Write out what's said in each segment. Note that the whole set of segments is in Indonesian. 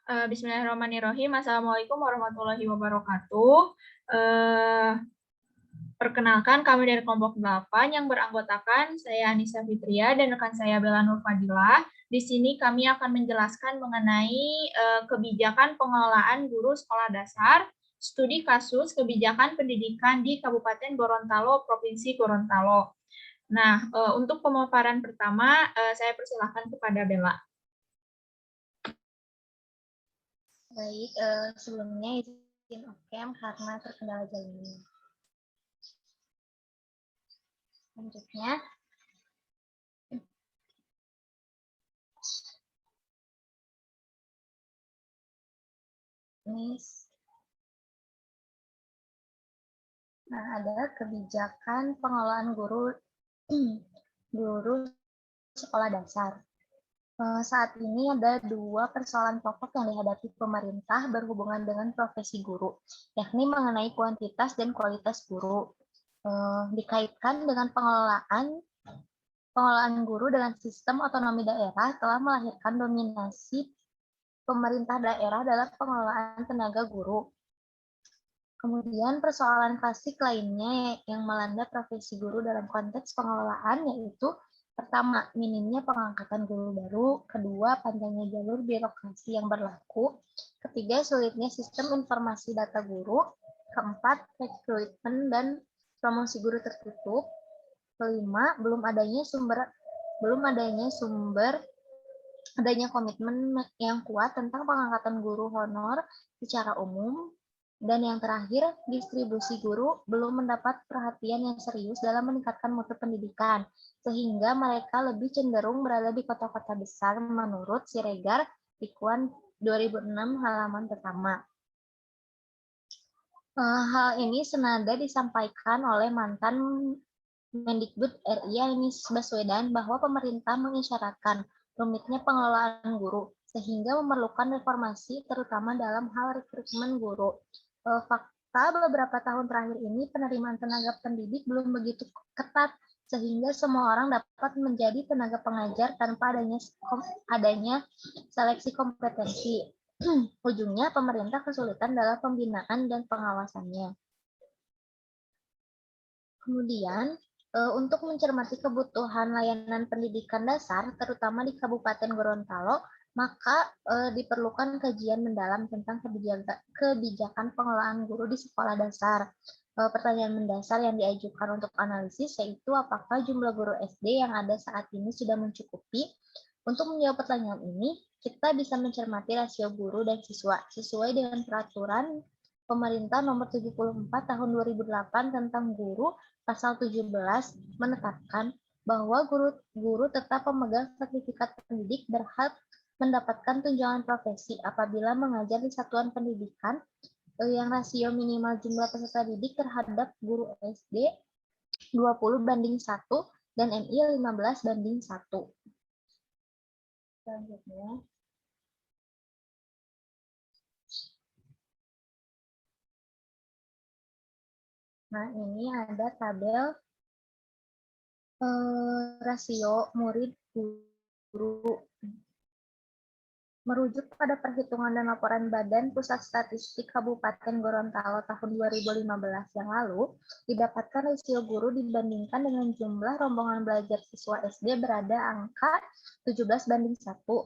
Bismillahirrahmanirrahim. Assalamualaikum warahmatullahi wabarakatuh. Eh, Perkenalkan, kami dari kelompok 8 yang beranggotakan saya Anissa Fitria dan rekan saya Bella Nur Fadilah. Di sini kami akan menjelaskan mengenai kebijakan pengelolaan guru sekolah dasar, studi kasus kebijakan pendidikan di Kabupaten Gorontalo, Provinsi Gorontalo. Nah, untuk pemaparan pertama, saya persilahkan kepada Bella. Baik, sebelumnya izin off-cam karena terkendala jaringan. Selanjutnya, ini ada kebijakan pengelolaan guru sekolah dasar. Saat ini ada dua persoalan pokok yang dihadapi pemerintah berhubungan dengan profesi guru, yakni mengenai kuantitas dan kualitas guru. Dikaitkan dengan pengelolaan guru dengan sistem otonomi daerah telah melahirkan dominasi pemerintah daerah dalam pengelolaan tenaga guru. Kemudian persoalan klasik lainnya yang melanda profesi guru dalam konteks pengelolaan yaitu pertama, minimnya pengangkatan guru baru, kedua, panjangnya jalur birokrasi yang berlaku, ketiga, sulitnya sistem informasi data guru, keempat, rekrutmen dan promosi guru tertutup, kelima, adanya komitmen yang kuat tentang pengangkatan guru honor secara umum, dan yang terakhir, distribusi guru belum mendapat perhatian yang serius dalam meningkatkan mutu pendidikan, sehingga mereka lebih cenderung berada di kota-kota besar menurut Siregar Pikuan 2006 halaman pertama. Hal ini senada disampaikan oleh mantan Mendikbud RI Anies Baswedan bahwa pemerintah mengisyaratkan rumitnya pengelolaan guru, sehingga memerlukan reformasi terutama dalam hal rekrutmen guru. Fakta beberapa tahun terakhir ini penerimaan tenaga pendidik belum begitu ketat, sehingga semua orang dapat menjadi tenaga pengajar tanpa adanya seleksi kompetensi. Ujungnya pemerintah kesulitan dalam pembinaan dan pengawasannya. Kemudian, untuk mencermati kebutuhan layanan pendidikan dasar, terutama di Kabupaten Gorontalo, maka diperlukan kajian mendalam tentang kebijakan pengelolaan guru di sekolah dasar. Pertanyaan mendasar yang diajukan untuk analisis yaitu apakah jumlah guru SD yang ada saat ini sudah mencukupi. Untuk menjawab pertanyaan ini, kita bisa mencermati rasio guru dan siswa sesuai dengan peraturan Pemerintah Nomor 74 Tahun 2008 tentang guru Pasal 17 menetapkan bahwa guru tetap pemegang sertifikat pendidik berhak mendapatkan tunjangan profesi apabila mengajar di satuan pendidikan yang rasio minimal jumlah peserta didik terhadap guru SD 20:1 dan MI 15:1. Selanjutnya, nah ini ada tabel rasio murid guru. Merujuk pada perhitungan dan laporan Badan Pusat Statistik Kabupaten Gorontalo tahun 2015 yang lalu, didapatkan rasio guru dibandingkan dengan jumlah rombongan belajar siswa SD berada angka 17:1.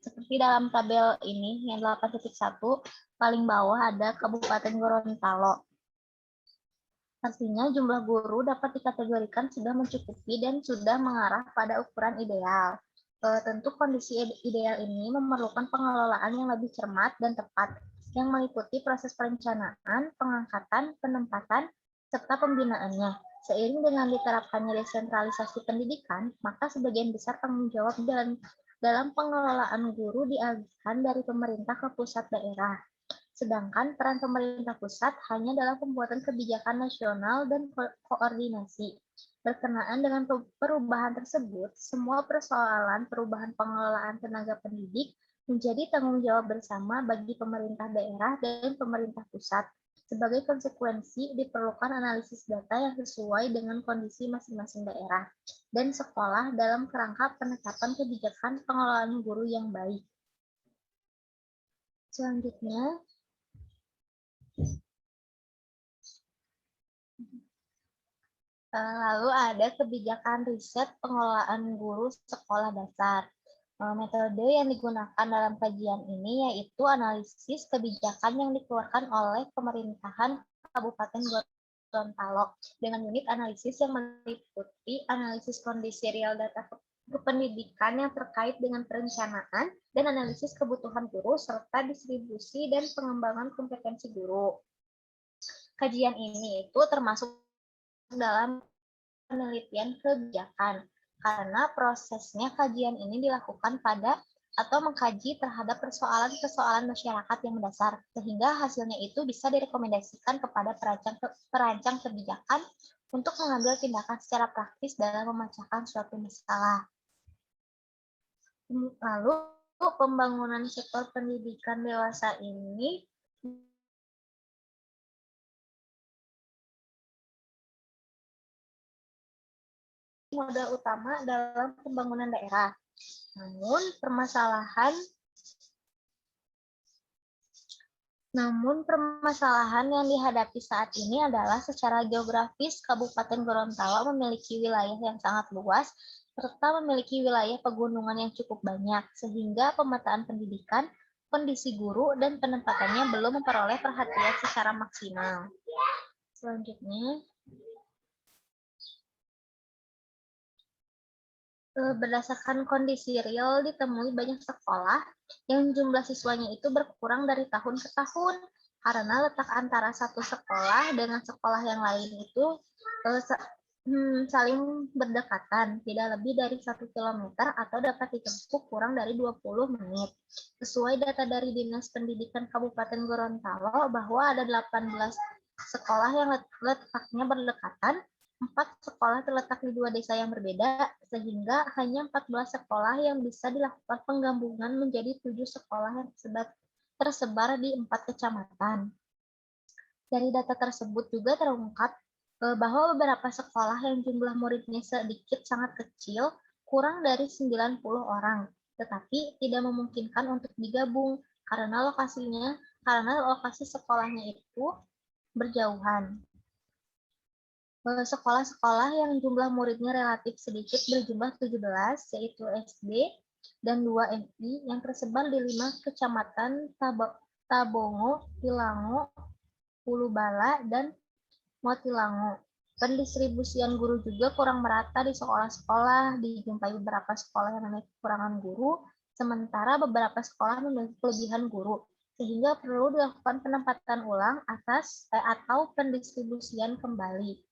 Seperti dalam tabel ini, yang 8.1, paling bawah ada Kabupaten Gorontalo. Artinya jumlah guru dapat dikategorikan sudah mencukupi dan sudah mengarah pada ukuran ideal. Tentu kondisi ideal ini memerlukan pengelolaan yang lebih cermat dan tepat, yang meliputi proses perencanaan, pengangkatan, penempatan, serta pembinaannya. Seiring dengan diterapkannya desentralisasi pendidikan, maka sebagian besar tanggung jawab dalam pengelolaan guru dialihkan dari pemerintah ke pusat daerah. Sedangkan peran pemerintah pusat hanya dalam pembuatan kebijakan nasional dan koordinasi. Berkenaan dengan perubahan tersebut, semua persoalan perubahan pengelolaan tenaga pendidik menjadi tanggung jawab bersama bagi pemerintah daerah dan pemerintah pusat. Sebagai konsekuensi, diperlukan analisis data yang sesuai dengan kondisi masing-masing daerah dan sekolah dalam kerangka penetapan kebijakan pengelolaan guru yang baik. Selanjutnya, lalu ada kebijakan riset pengelolaan guru sekolah dasar. Metode yang digunakan dalam kajian ini yaitu analisis kebijakan yang dikeluarkan oleh pemerintahan Kabupaten Gorontalo dengan unit analisis yang meliputi analisis kondisi real data kependidikan yang terkait dengan perencanaan dan analisis kebutuhan guru serta distribusi dan pengembangan kompetensi guru. Kajian ini itu termasuk dalam penelitian kebijakan karena prosesnya kajian ini dilakukan pada atau mengkaji terhadap persoalan-persoalan masyarakat yang mendasar sehingga hasilnya itu bisa direkomendasikan kepada perancang kebijakan untuk mengambil tindakan secara praktis dalam memecahkan suatu masalah. Lalu pembangunan sektor pendidikan dewasa ini modal utama dalam pembangunan daerah. Namun permasalahan yang dihadapi saat ini adalah secara geografis Kabupaten Gorontalo memiliki wilayah yang sangat luas serta memiliki wilayah pegunungan yang cukup banyak sehingga pemetaan pendidikan, kondisi guru, dan penempatannya belum memperoleh perhatian secara maksimal. Selanjutnya, berdasarkan kondisi real ditemui banyak sekolah yang jumlah siswanya itu berkurang dari tahun ke tahun karena letak antara satu sekolah dengan sekolah yang lain itu saling berdekatan, tidak lebih dari 1 kilometer atau dapat ditempuh kurang dari 20 menit. Sesuai data dari Dinas Pendidikan Kabupaten Gorontalo bahwa ada 18 sekolah yang letaknya berdekatan, 4 sekolah terletak di 2 desa yang berbeda, sehingga hanya 14 sekolah yang bisa dilakukan penggabungan menjadi 7 sekolah yang tersebar di 4 kecamatan. Dari data tersebut juga terungkap bahwa beberapa sekolah yang jumlah muridnya sedikit sangat kecil, kurang dari 90 orang, tetapi tidak memungkinkan untuk digabung karena lokasi sekolahnya itu berjauhan. Sekolah-sekolah yang jumlah muridnya relatif sedikit berjumlah 17, yaitu SD dan 2 MI yang tersebar di 5 kecamatan Tabongo, Tilango, Pulubala, dan Motilango. Pendistribusian guru juga kurang merata di sekolah-sekolah, dijumpai beberapa sekolah yang memiliki kekurangan guru, sementara beberapa sekolah memiliki kelebihan guru, sehingga perlu dilakukan penempatan ulang atau pendistribusian kembali.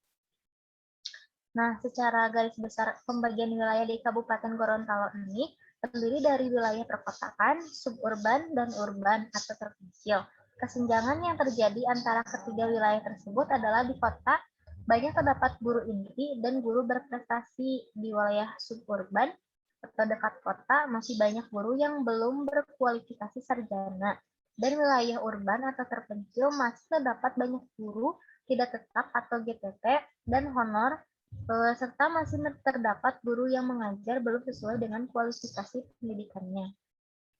Nah, secara garis besar pembagian wilayah di Kabupaten Gorontalo ini terdiri dari wilayah perkotaan, suburban, dan urban atau terpencil. Kesenjangan yang terjadi antara ketiga wilayah tersebut adalah di kota banyak terdapat guru inti dan guru berprestasi. Di wilayah suburban atau dekat kota masih banyak guru yang belum berkualifikasi sarjana. Dan wilayah urban atau terpencil masih terdapat banyak guru tidak tetap atau GTT dan honor serta masih terdapat guru yang mengajar belum sesuai dengan kualifikasi pendidikannya.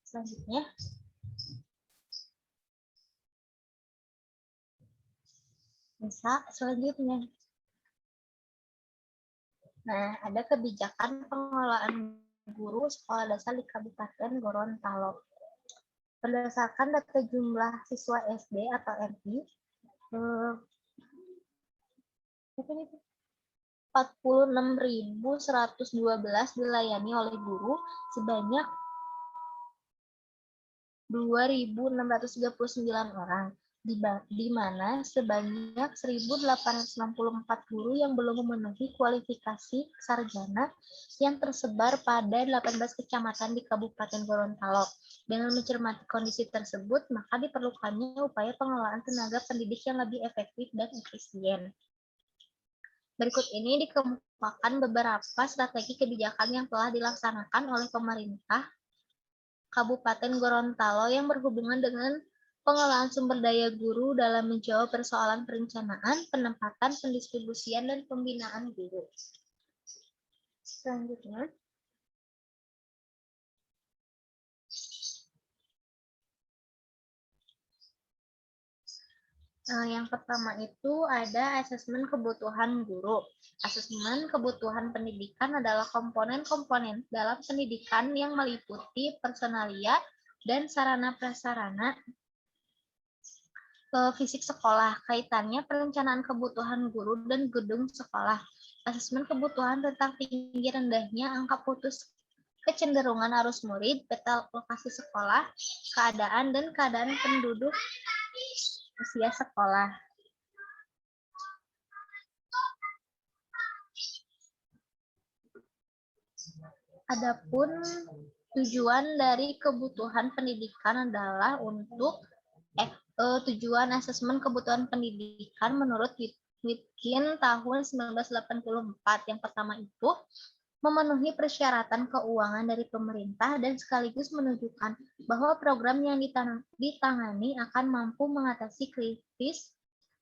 Selanjutnya, selanjutnya. Nah, ada kebijakan pengelolaan guru sekolah dasar di Kabupaten Gorontalo. Berdasarkan data jumlah siswa SD atau MI, 46.112 dilayani oleh guru sebanyak 2.639 orang, di mana sebanyak 1.864 guru yang belum memenuhi kualifikasi sarjana yang tersebar pada 18 kecamatan di Kabupaten Gorontalo. Dengan mencermati kondisi tersebut, maka diperlukannya upaya pengelolaan tenaga pendidik yang lebih efektif dan efisien. Berikut ini dikemukakan beberapa strategi kebijakan yang telah dilaksanakan oleh pemerintah Kabupaten Gorontalo yang berhubungan dengan pengelolaan sumber daya guru dalam menjawab persoalan perencanaan, penempatan, pendistribusian, dan pembinaan guru. Selanjutnya, Yang pertama itu ada asesmen kebutuhan guru. Asesmen kebutuhan pendidikan adalah komponen-komponen dalam pendidikan yang meliputi personalia dan sarana prasarana fisik sekolah. Kaitannya perencanaan kebutuhan guru dan gedung sekolah. Asesmen kebutuhan tentang tinggi rendahnya angka putus, kecenderungan arus murid, peta lokasi sekolah, keadaan dan keadaan penduduk usia sekolah. Adapun tujuan dari kebutuhan pendidikan adalah untuk tujuan asesmen kebutuhan pendidikan menurut Witkin tahun 1984. Yang pertama itu memenuhi persyaratan keuangan dari pemerintah dan sekaligus menunjukkan bahwa program yang ditangani akan mampu mengatasi krisis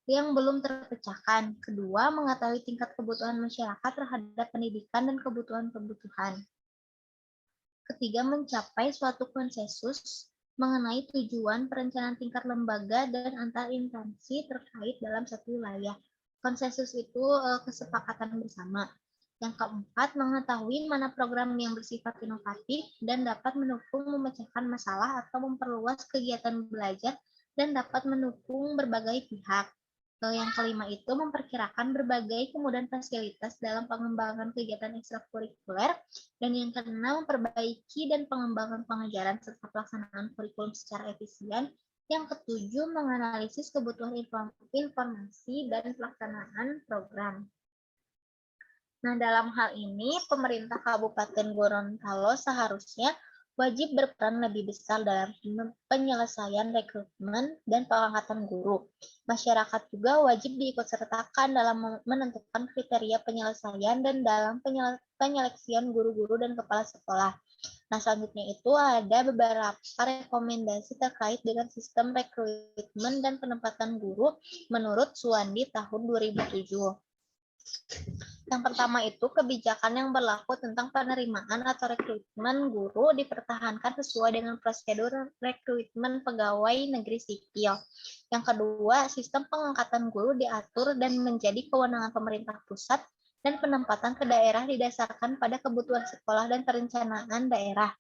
yang belum terpecahkan. Kedua, mengetahui tingkat kebutuhan masyarakat terhadap pendidikan dan kebutuhan-kebutuhan. Ketiga, mencapai suatu konsensus mengenai tujuan perencanaan tingkat lembaga dan antar instansi terkait dalam satu wilayah. Konsensus itu kesepakatan bersama. Yang keempat, mengetahui mana program yang bersifat inovatif dan dapat mendukung memecahkan masalah atau memperluas kegiatan belajar dan dapat mendukung berbagai pihak. Yang kelima itu memperkirakan berbagai kemudahan fasilitas dalam pengembangan kegiatan ekstrakurikuler, dan yang keenam memperbaiki dan pengembangan pengajaran serta pelaksanaan kurikulum secara efisien. Yang ketujuh menganalisis kebutuhan informasi dan pelaksanaan program. Nah, dalam hal ini pemerintah Kabupaten Gorontalo seharusnya wajib berperan lebih besar dalam penyelesaian rekrutmen dan pengangkatan guru. Masyarakat juga wajib diikutsertakan dalam menentukan kriteria penyelesaian dan dalam penyeleksian guru-guru dan kepala sekolah. Nah, selanjutnya itu ada beberapa rekomendasi terkait dengan sistem rekrutmen dan penempatan guru menurut Suwandi tahun 2007. Yang pertama itu kebijakan yang berlaku tentang penerimaan atau rekrutmen guru dipertahankan sesuai dengan prosedur rekrutmen pegawai negeri sipil. Yang kedua, sistem pengangkatan guru diatur dan menjadi kewenangan pemerintah pusat dan penempatan ke daerah didasarkan pada kebutuhan sekolah dan perencanaan daerah.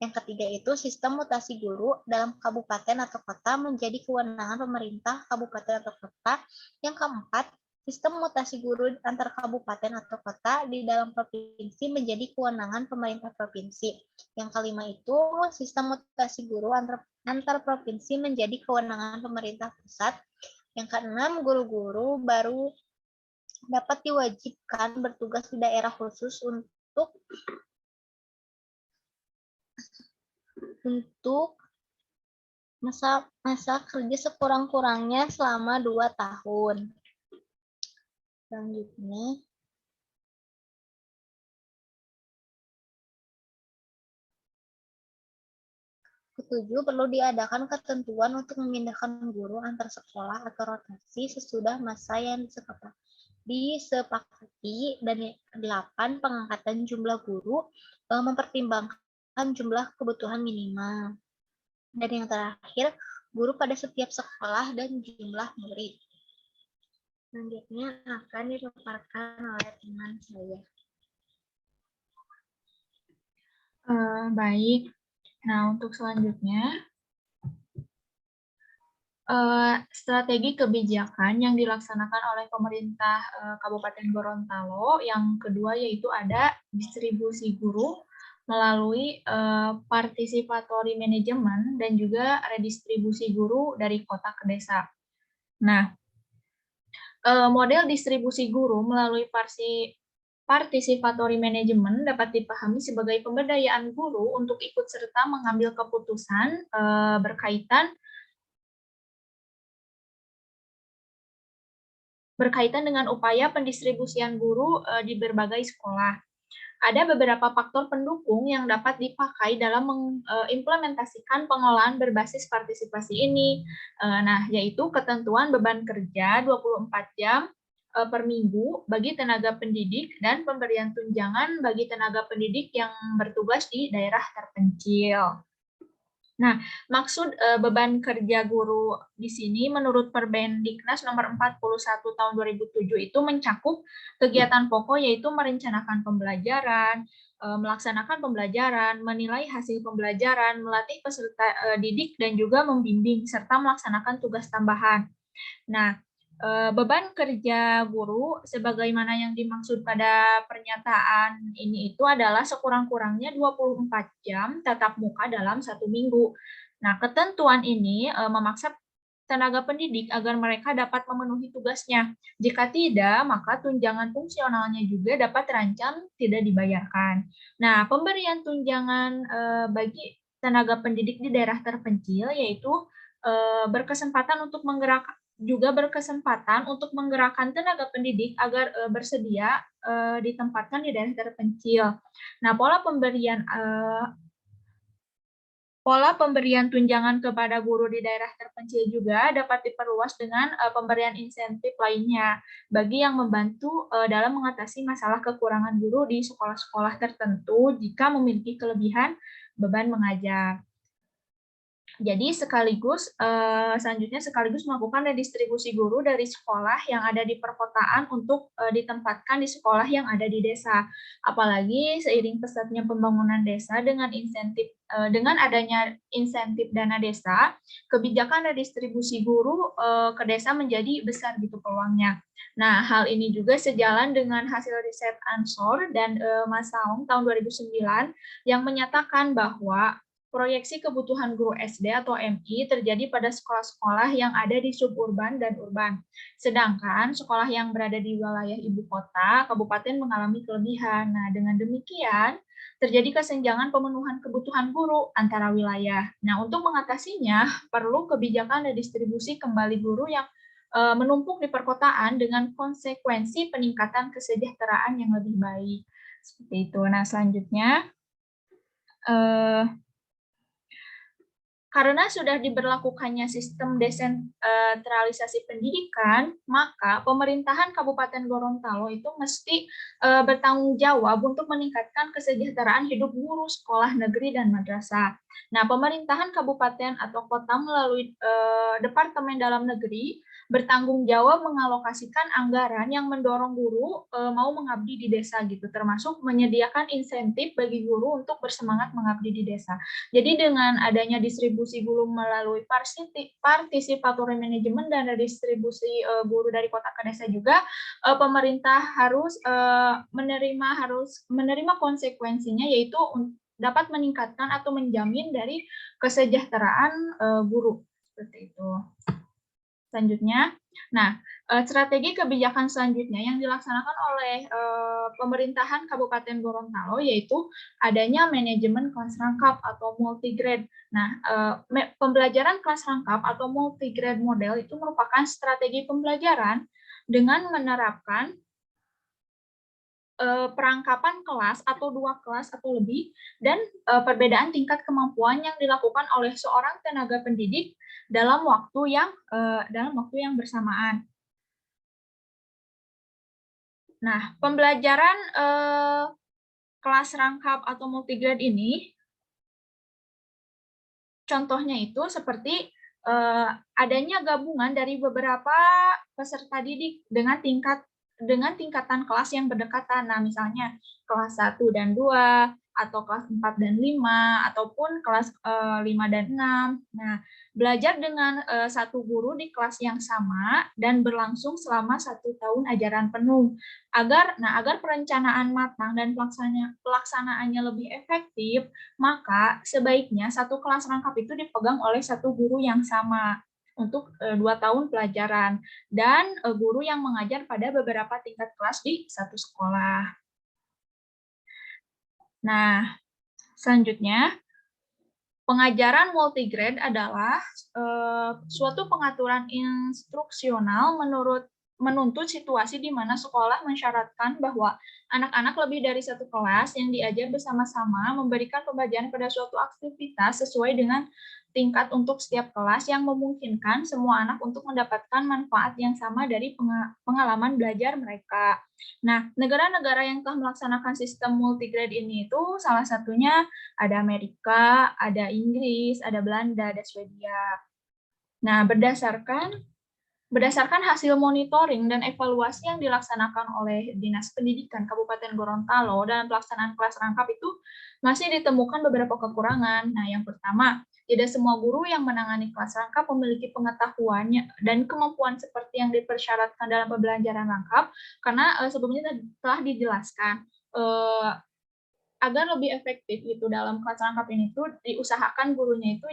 Yang ketiga itu sistem mutasi guru dalam kabupaten atau kota menjadi kewenangan pemerintah kabupaten atau kota. Yang keempat, sistem mutasi guru antar kabupaten atau kota di dalam provinsi menjadi kewenangan pemerintah provinsi. Yang kelima itu sistem mutasi guru antar provinsi menjadi kewenangan pemerintah pusat. Yang keenam, guru-guru baru dapat diwajibkan bertugas di daerah khusus untuk masa kerja sekurang-kurangnya selama 2 tahun. Selanjutnya, ketujuh, perlu diadakan ketentuan untuk memindahkan guru antar sekolah atau rotasi sesudah masa yang disepakati. Dan 8, pengangkatan jumlah guru mempertimbangkan jumlah kebutuhan minimal. Dan yang terakhir, guru pada setiap sekolah dan jumlah murid. Selanjutnya akan dipaparkan oleh teman saya. Baik. Nah, untuk selanjutnya, strategi kebijakan yang dilaksanakan oleh pemerintah Kabupaten Gorontalo. Yang kedua yaitu ada distribusi guru melalui participatory management dan juga redistribusi guru dari kota ke desa. Nah, model distribusi guru melalui participatory management dapat dipahami sebagai pemberdayaan guru untuk ikut serta mengambil keputusan berkaitan dengan upaya pendistribusian guru di berbagai sekolah. Ada beberapa faktor pendukung yang dapat dipakai dalam mengimplementasikan pengelolaan berbasis partisipasi ini. Nah, yaitu ketentuan beban kerja 24 jam per minggu bagi tenaga pendidik dan pemberian tunjangan bagi tenaga pendidik yang bertugas di daerah terpencil. Nah, maksud beban kerja guru di sini menurut Permendiknas nomor 41 tahun 2007 itu mencakup kegiatan pokok yaitu merencanakan pembelajaran, melaksanakan pembelajaran, menilai hasil pembelajaran, melatih peserta didik dan juga membimbing serta melaksanakan tugas tambahan. Nah, beban kerja guru sebagaimana yang dimaksud pada pernyataan ini itu adalah sekurang-kurangnya 24 jam tatap muka dalam 1 minggu. Nah, ketentuan ini memaksa tenaga pendidik agar mereka dapat memenuhi tugasnya. Jika tidak, maka tunjangan fungsionalnya juga dapat terancam tidak dibayarkan. Nah, pemberian tunjangan bagi tenaga pendidik di daerah terpencil yaitu berkesempatan untuk menggerakkan tenaga pendidik agar bersedia ditempatkan di daerah terpencil. Nah, pola pemberian tunjangan kepada guru di daerah terpencil juga dapat diperluas dengan pemberian insentif lainnya bagi yang membantu dalam mengatasi masalah kekurangan guru di sekolah-sekolah tertentu jika memiliki kelebihan beban mengajar. Jadi selanjutnya sekaligus melakukan redistribusi guru dari sekolah yang ada di perkotaan untuk ditempatkan di sekolah yang ada di desa. Apalagi seiring pesatnya pembangunan desa dengan adanya insentif dana desa, kebijakan redistribusi guru ke desa menjadi besar gitu peluangnya. Nah, hal ini juga sejalan dengan hasil riset Ansor dan Masaung tahun 2009 yang menyatakan bahwa proyeksi kebutuhan guru SD atau MI terjadi pada sekolah-sekolah yang ada di suburban dan urban. Sedangkan sekolah yang berada di wilayah ibu kota, kabupaten mengalami kelebihan. Nah, dengan demikian, terjadi kesenjangan pemenuhan kebutuhan guru antara wilayah. Nah, untuk mengatasinya, perlu kebijakan redistribusi kembali guru yang menumpuk di perkotaan dengan konsekuensi peningkatan kesejahteraan yang lebih baik. Seperti itu. Nah, selanjutnya, karena sudah diberlakukannya sistem desentralisasi pendidikan, maka pemerintahan Kabupaten Gorontalo itu mesti bertanggung jawab untuk meningkatkan kesejahteraan hidup guru sekolah negeri dan madrasah. Nah, pemerintahan kabupaten atau kota melalui Departemen Dalam Negeri bertanggung jawab mengalokasikan anggaran yang mendorong guru mau mengabdi di desa gitu, termasuk menyediakan insentif bagi guru untuk bersemangat mengabdi di desa. Jadi dengan adanya distribusi guru melalui partisipatory manajemen dan redistribusi guru dari kota ke desa juga, pemerintah harus menerima konsekuensinya, yaitu dapat meningkatkan atau menjamin dari kesejahteraan guru seperti itu. Selanjutnya, nah, strategi kebijakan selanjutnya yang dilaksanakan oleh pemerintahan Kabupaten Gorontalo yaitu adanya manajemen kelas rangkap atau multigrade. Nah, pembelajaran kelas rangkap atau multigrade model itu merupakan strategi pembelajaran dengan menerapkan perangkapan kelas atau 2 kelas atau lebih dan perbedaan tingkat kemampuan yang dilakukan oleh seorang tenaga pendidik dalam waktu yang bersamaan. Nah, pembelajaran kelas rangkap atau multigrade ini contohnya itu seperti adanya gabungan dari beberapa peserta didik dengan tingkatan kelas yang berdekatan. Nah, misalnya kelas 1 dan 2, atau kelas 4 dan 5, ataupun kelas 5 dan 6. Nah, belajar dengan satu guru di kelas yang sama dan berlangsung selama 1 tahun ajaran penuh. Agar perencanaan matang dan pelaksanaannya lebih efektif, maka sebaiknya satu kelas rangkap itu dipegang oleh satu guru yang sama untuk 2 tahun pelajaran dan guru yang mengajar pada beberapa tingkat kelas di satu sekolah. Nah, selanjutnya, pengajaran multigrade adalah suatu pengaturan instruksional menurut menuntut situasi di mana sekolah mensyaratkan bahwa anak-anak lebih dari satu kelas yang diajar bersama-sama memberikan pembelajaran pada suatu aktivitas sesuai dengan tingkat untuk setiap kelas yang memungkinkan semua anak untuk mendapatkan manfaat yang sama dari pengalaman belajar mereka. Nah, negara-negara yang telah melaksanakan sistem multigrade ini itu salah satunya ada Amerika, ada Inggris, ada Belanda, ada Swedia. Nah, berdasarkan hasil monitoring dan evaluasi yang dilaksanakan oleh Dinas Pendidikan Kabupaten Gorontalo dalam pelaksanaan kelas rangkap itu masih ditemukan beberapa kekurangan. Nah, yang pertama, tidak semua guru yang menangani kelas rangkap memiliki pengetahuan dan kemampuan seperti yang dipersyaratkan dalam pembelajaran rangkap, karena sebelumnya telah dijelaskan agar lebih efektif itu dalam kelas rangkap ini tuh diusahakan gurunya itu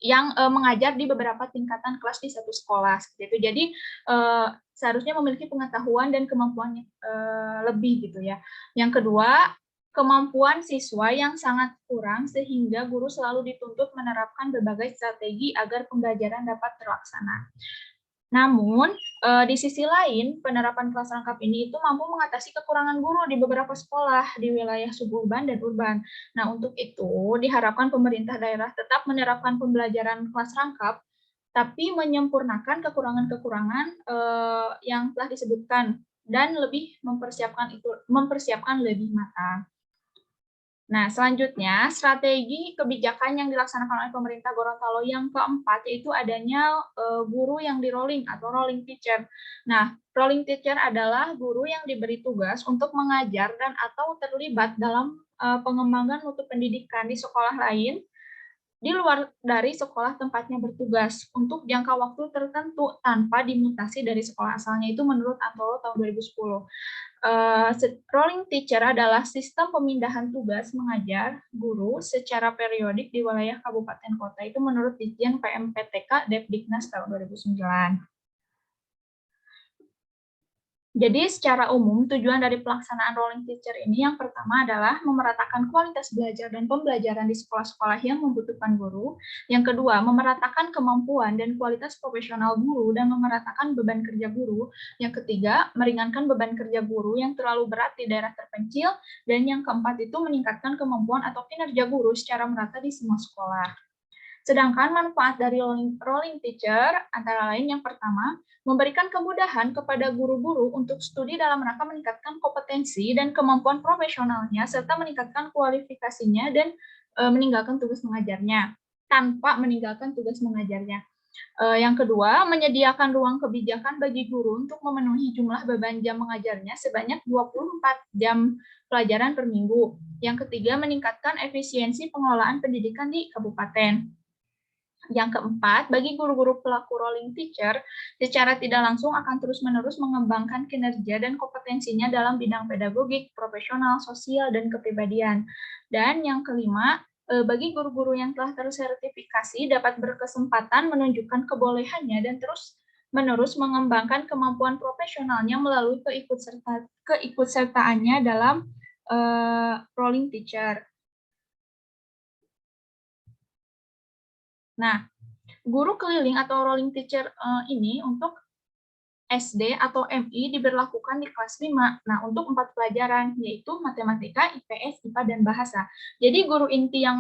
yang mengajar di beberapa tingkatan kelas di satu sekolah seperti itu. Jadi seharusnya memiliki pengetahuan dan kemampuan lebih gitu ya. Yang kedua, kemampuan siswa yang sangat kurang sehingga guru selalu dituntut menerapkan berbagai strategi agar pembelajaran dapat terlaksana. Namun, di sisi lain, penerapan kelas rangkap ini itu mampu mengatasi kekurangan guru di beberapa sekolah di wilayah suburban dan urban. Nah, untuk itu diharapkan pemerintah daerah tetap menerapkan pembelajaran kelas rangkap, tapi menyempurnakan kekurangan-kekurangan yang telah disebutkan dan lebih mempersiapkan lebih matang. Nah, selanjutnya, strategi kebijakan yang dilaksanakan oleh pemerintah Gorontalo yang keempat, yaitu adanya guru yang di-rolling atau rolling teacher. Nah, rolling teacher adalah guru yang diberi tugas untuk mengajar dan atau terlibat dalam pengembangan mutu pendidikan di sekolah lain, di luar dari sekolah tempatnya bertugas untuk jangka waktu tertentu tanpa dimutasi dari sekolah asalnya, itu menurut Antolo tahun 2010. Rolling teacher adalah sistem pemindahan tugas mengajar guru secara periodik di wilayah kabupaten kota, itu menurut Ditjen PMPTK Depdiknas tahun 2009. Jadi secara umum tujuan dari pelaksanaan rolling teacher ini yang pertama adalah memeratakan kualitas belajar dan pembelajaran di sekolah-sekolah yang membutuhkan guru. Yang kedua, memeratakan kemampuan dan kualitas profesional guru dan memeratakan beban kerja guru. Yang ketiga, meringankan beban kerja guru yang terlalu berat di daerah terpencil. Dan yang keempat itu meningkatkan kemampuan atau kinerja guru secara merata di semua sekolah. Sedangkan manfaat dari rolling teacher antara lain yang pertama, memberikan kemudahan kepada guru-guru untuk studi dalam rangka meningkatkan kompetensi dan kemampuan profesionalnya, serta meningkatkan kualifikasinya dan meninggalkan tugas mengajarnya, tanpa meninggalkan tugas mengajarnya. Yang kedua, menyediakan ruang kebijakan bagi guru untuk memenuhi jumlah beban jam mengajarnya sebanyak 24 jam pelajaran per minggu. Yang ketiga, meningkatkan efisiensi pengelolaan pendidikan di kabupaten. Yang keempat, bagi guru-guru pelaku rolling teacher, secara tidak langsung akan terus-menerus mengembangkan kinerja dan kompetensinya dalam bidang pedagogik, profesional, sosial, dan kepribadian. Dan yang kelima, bagi guru-guru yang telah tersertifikasi dapat berkesempatan menunjukkan kebolehannya dan terus-menerus mengembangkan kemampuan profesionalnya melalui keikutsertaannya dalam rolling teacher. Nah, guru keliling atau rolling teacher ini untuk SD atau MI diberlakukan di kelas 5. Nah, untuk 4 pelajaran, yaitu matematika, IPS, IPA, dan bahasa. Jadi, guru inti yang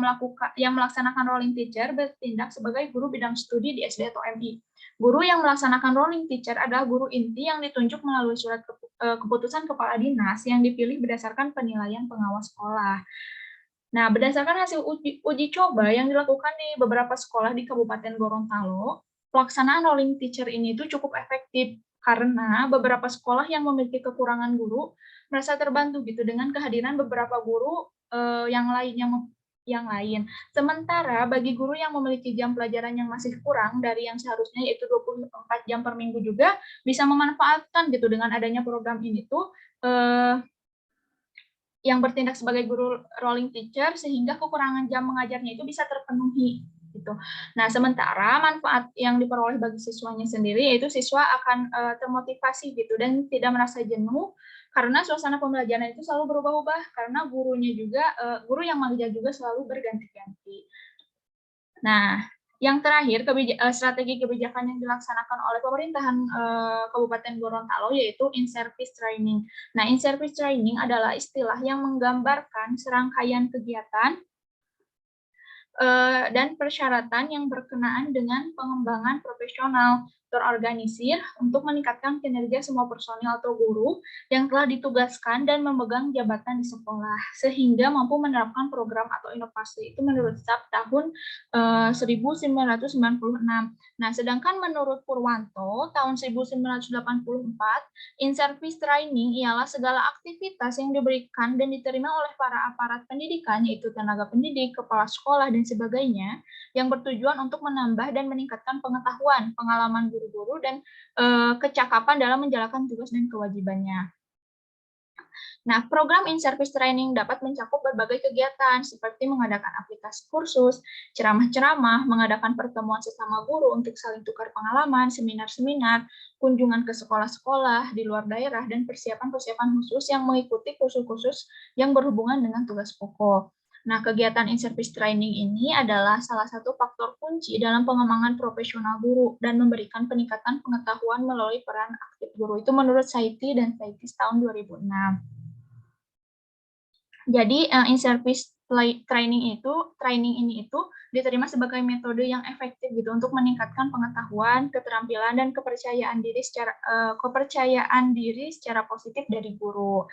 melaksanakan rolling teacher bertindak sebagai guru bidang studi di SD atau MI. Guru yang melaksanakan rolling teacher adalah guru inti yang ditunjuk melalui surat keputusan kepala dinas yang dipilih berdasarkan penilaian pengawas sekolah. Nah, berdasarkan hasil uji coba yang dilakukan di beberapa sekolah di Kabupaten Gorontalo, pelaksanaan rolling teacher ini itu cukup efektif karena beberapa sekolah yang memiliki kekurangan guru merasa terbantu gitu dengan kehadiran beberapa guru yang lain. Sementara bagi guru yang memiliki jam pelajaran yang masih kurang dari yang seharusnya yaitu 24 jam per minggu juga bisa memanfaatkan gitu dengan adanya program ini tuh yang bertindak sebagai guru rolling teacher sehingga kekurangan jam mengajarnya itu bisa terpenuhi gitu. Nah, sementara manfaat yang diperoleh bagi siswanya sendiri yaitu siswa akan termotivasi gitu dan tidak merasa jenuh karena suasana pembelajaran itu selalu berubah-ubah karena gurunya juga guru yang mengajar juga selalu berganti-ganti. Nah, Yang terakhir, strategi kebijakan yang dilaksanakan oleh pemerintahan Kabupaten Gorontalo yaitu in-service training. Nah, in-service training adalah istilah yang menggambarkan serangkaian kegiatan dan persyaratan yang berkenaan dengan pengembangan profesional terorganisir untuk meningkatkan kinerja semua personil atau guru yang telah ditugaskan dan memegang jabatan di sekolah, sehingga mampu menerapkan program atau inovasi. Itu menurut SAP tahun 1996. Nah, sedangkan menurut Purwanto tahun 1984, in-service training ialah segala aktivitas yang diberikan dan diterima oleh para aparat pendidikan, yaitu tenaga pendidik, kepala sekolah, dan sebagainya, yang bertujuan untuk menambah dan meningkatkan pengetahuan, pengalaman guru-guru, dan kecakapan dalam menjalankan tugas dan kewajibannya. Nah, program in-service training dapat mencakup berbagai kegiatan seperti mengadakan aplikasi kursus, ceramah-ceramah, mengadakan pertemuan sesama guru untuk saling tukar pengalaman, seminar-seminar, kunjungan ke sekolah-sekolah di luar daerah, dan persiapan-persiapan khusus yang mengikuti kursus-kursus yang berhubungan dengan tugas pokok. Nah, kegiatan in-service training ini adalah salah satu faktor kunci dalam pengembangan profesional guru dan memberikan peningkatan pengetahuan melalui peran aktif guru. Itu menurut Saiti dan Saitis tahun 2006. Jadi in-service training ini itu diterima sebagai metode yang efektif gitu untuk meningkatkan pengetahuan, keterampilan, dan kepercayaan diri secara positif dari guru.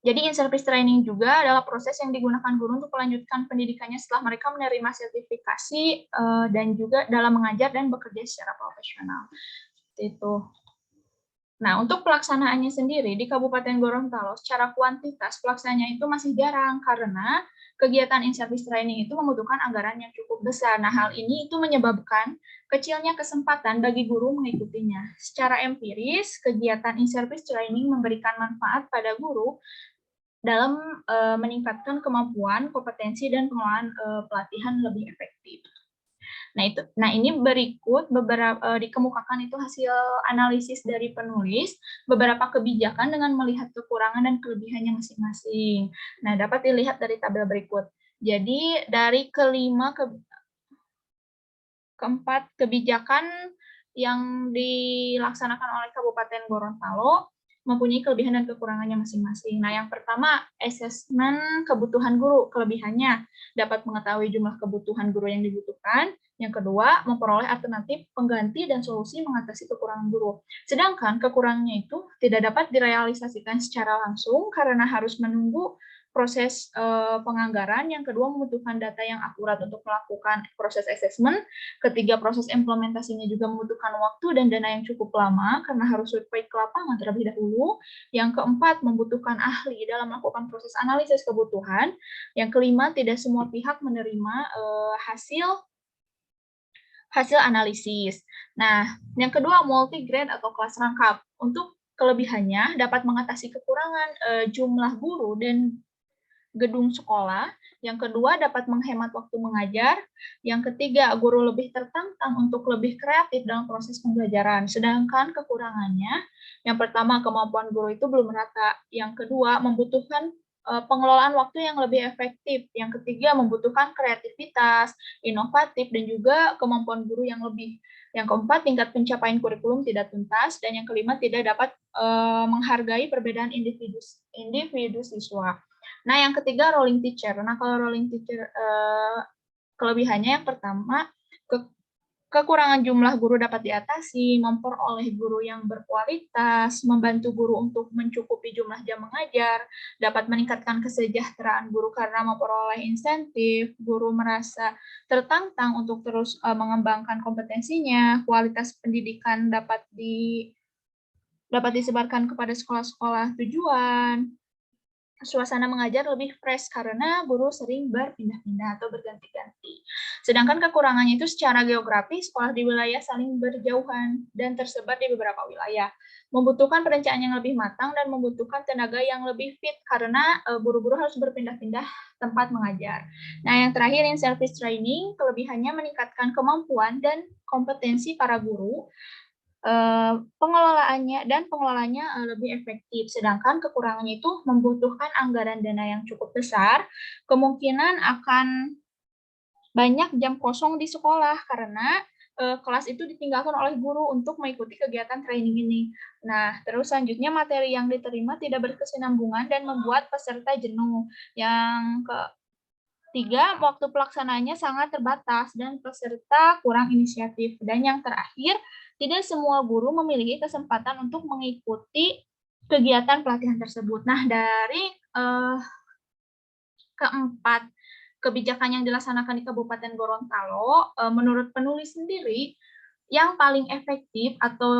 Jadi in-service training juga adalah proses yang digunakan guru untuk melanjutkan pendidikannya setelah mereka menerima sertifikasi dan juga dalam mengajar dan bekerja secara profesional. Itu. Nah, untuk pelaksanaannya sendiri di Kabupaten Gorontalo, secara kuantitas pelaksananya itu masih jarang karena kegiatan in-service training itu membutuhkan anggaran yang cukup besar. Nah, hal ini itu menyebabkan kecilnya kesempatan bagi guru mengikutinya. Secara empiris, kegiatan in-service training memberikan manfaat pada guru dalam meningkatkan kemampuan, kompetensi, dan pengelolaan pelatihan lebih efektif. Nah, ini berikut beberapa dikemukakan itu hasil analisis dari penulis beberapa kebijakan dengan melihat kekurangan dan kelebihannya masing-masing. Nah, dapat dilihat dari tabel berikut. Jadi dari keempat kebijakan yang dilaksanakan oleh Kabupaten Gorontalo mempunyai kelebihan dan kekurangannya masing-masing. Nah, yang pertama, asesmen kebutuhan guru. Kelebihannya dapat mengetahui jumlah kebutuhan guru yang dibutuhkan. Yang kedua, memperoleh alternatif pengganti dan solusi mengatasi kekurangan guru. Sedangkan kekurangannya itu tidak dapat direalisasikan secara langsung karena harus menunggu proses penganggaran. Yang kedua, membutuhkan data yang akurat untuk melakukan proses assessment. Ketiga, proses implementasinya juga membutuhkan waktu dan dana yang cukup lama karena harus survei ke lapangan terlebih dahulu. Yang keempat, membutuhkan ahli dalam melakukan proses analisis kebutuhan. Yang kelima, tidak semua pihak menerima hasil analisis. Nah, yang kedua, multi-grade atau kelas rangkap. Untuk kelebihannya dapat mengatasi kekurangan jumlah guru dan gedung sekolah. Yang kedua, dapat menghemat waktu mengajar. Yang ketiga, guru lebih tertantang untuk lebih kreatif dalam proses pembelajaran. Sedangkan kekurangannya, yang pertama, kemampuan guru itu belum merata. Yang kedua, membutuhkan pengelolaan waktu yang lebih efektif. Yang ketiga, membutuhkan kreativitas, inovatif, dan juga kemampuan guru yang lebih. Yang keempat, tingkat pencapaian kurikulum tidak tuntas. Dan yang kelima, tidak dapat menghargai perbedaan individu siswa. Nah, yang ketiga, rolling teacher. Nah, kalau rolling teacher, kelebihannya yang pertama, kekurangan jumlah guru dapat diatasi, memperoleh guru yang berkualitas, membantu guru untuk mencukupi jumlah jam mengajar, dapat meningkatkan kesejahteraan guru karena memperoleh insentif, guru merasa tertantang untuk terus mengembangkan kompetensinya, kualitas pendidikan dapat disebarkan kepada sekolah-sekolah tujuan, suasana mengajar lebih fresh karena guru sering berpindah-pindah atau berganti-ganti. Sedangkan kekurangannya itu secara geografis, sekolah di wilayah saling berjauhan dan tersebar di beberapa wilayah. Membutuhkan perencanaan yang lebih matang dan membutuhkan tenaga yang lebih fit karena guru-guru harus berpindah-pindah tempat mengajar. Nah, yang terakhir, in-service training, kelebihannya meningkatkan kemampuan dan kompetensi para guru, pengelolaannya lebih efektif, sedangkan kekurangannya itu membutuhkan anggaran dana yang cukup besar, kemungkinan akan banyak jam kosong di sekolah karena kelas itu ditinggalkan oleh guru untuk mengikuti kegiatan training ini. Nah, terus selanjutnya materi yang diterima tidak berkesinambungan dan membuat peserta jenuh. Yang ketiga, waktu pelaksanaannya sangat terbatas dan peserta kurang inisiatif. Dan yang terakhir, tidak semua guru memiliki kesempatan untuk mengikuti kegiatan pelatihan tersebut. Nah, dari keempat kebijakan yang dilaksanakan di Kabupaten Gorontalo, menurut penulis sendiri, yang paling efektif atau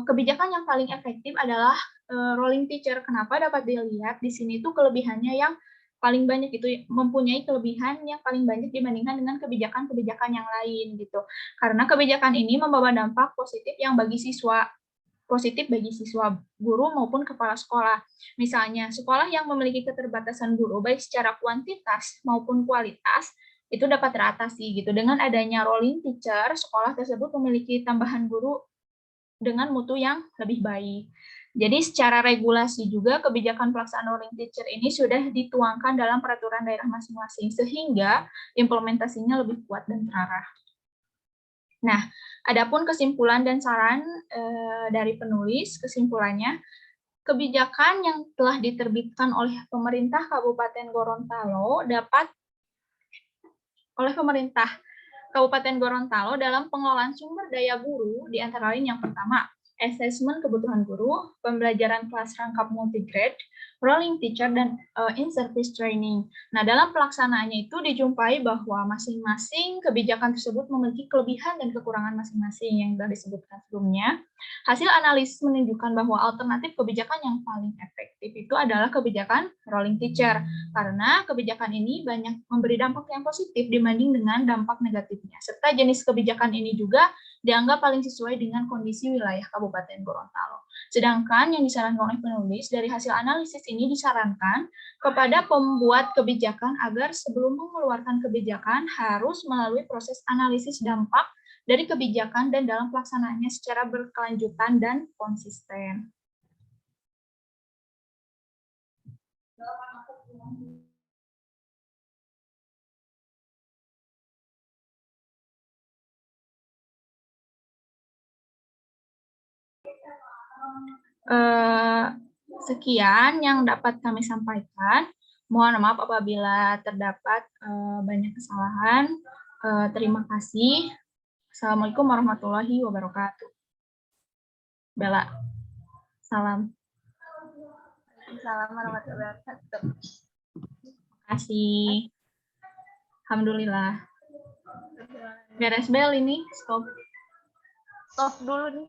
kebijakan yang paling efektif adalah rolling teacher. Kenapa? Dapat dilihat di sini itu kelebihannya yang paling banyak, itu mempunyai kelebihan yang paling banyak dibandingkan dengan kebijakan-kebijakan yang lain gitu. Karena kebijakan ini membawa dampak positif bagi siswa, guru maupun kepala sekolah. Misalnya, sekolah yang memiliki keterbatasan guru baik secara kuantitas maupun kualitas itu dapat teratasi gitu. Dengan adanya rolling teacher, sekolah tersebut memiliki tambahan guru dengan mutu yang lebih baik. Jadi secara regulasi juga kebijakan pelaksanaan rolling teacher ini sudah dituangkan dalam peraturan daerah masing-masing sehingga implementasinya lebih kuat dan terarah. Nah, adapun kesimpulan dan saran dari penulis, kesimpulannya, kebijakan yang telah diterbitkan oleh pemerintah Kabupaten Gorontalo dalam pengelolaan sumber daya guru, di antara lain yang pertama, asesmen kebutuhan guru, pembelajaran kelas rangkap multigrade, rolling teacher, dan in-service training. Nah, dalam pelaksanaannya itu dijumpai bahwa masing-masing kebijakan tersebut memiliki kelebihan dan kekurangan masing-masing yang sudah disebutkan sebelumnya. Hasil analisis menunjukkan bahwa alternatif kebijakan yang paling efektif itu adalah kebijakan rolling teacher, karena kebijakan ini banyak memberi dampak yang positif dibanding dengan dampak negatifnya, serta jenis kebijakan ini juga dianggap paling sesuai dengan kondisi wilayah Kabupaten Gorontalo. Sedangkan yang disarankan oleh penulis dari hasil analisis ini disarankan kepada pembuat kebijakan agar sebelum mengeluarkan kebijakan harus melalui proses analisis dampak dari kebijakan dan dalam pelaksanaannya secara berkelanjutan dan konsisten. Sekian yang dapat kami sampaikan. Mohon maaf apabila terdapat banyak kesalahan. Terima kasih. Assalamualaikum warahmatullahi wabarakatuh. Bella, salam. Waalaikumsalam warahmatullahi wabarakatuh. Terima kasih. Alhamdulillah. Beres bel ini, stop. Stop dulu nih.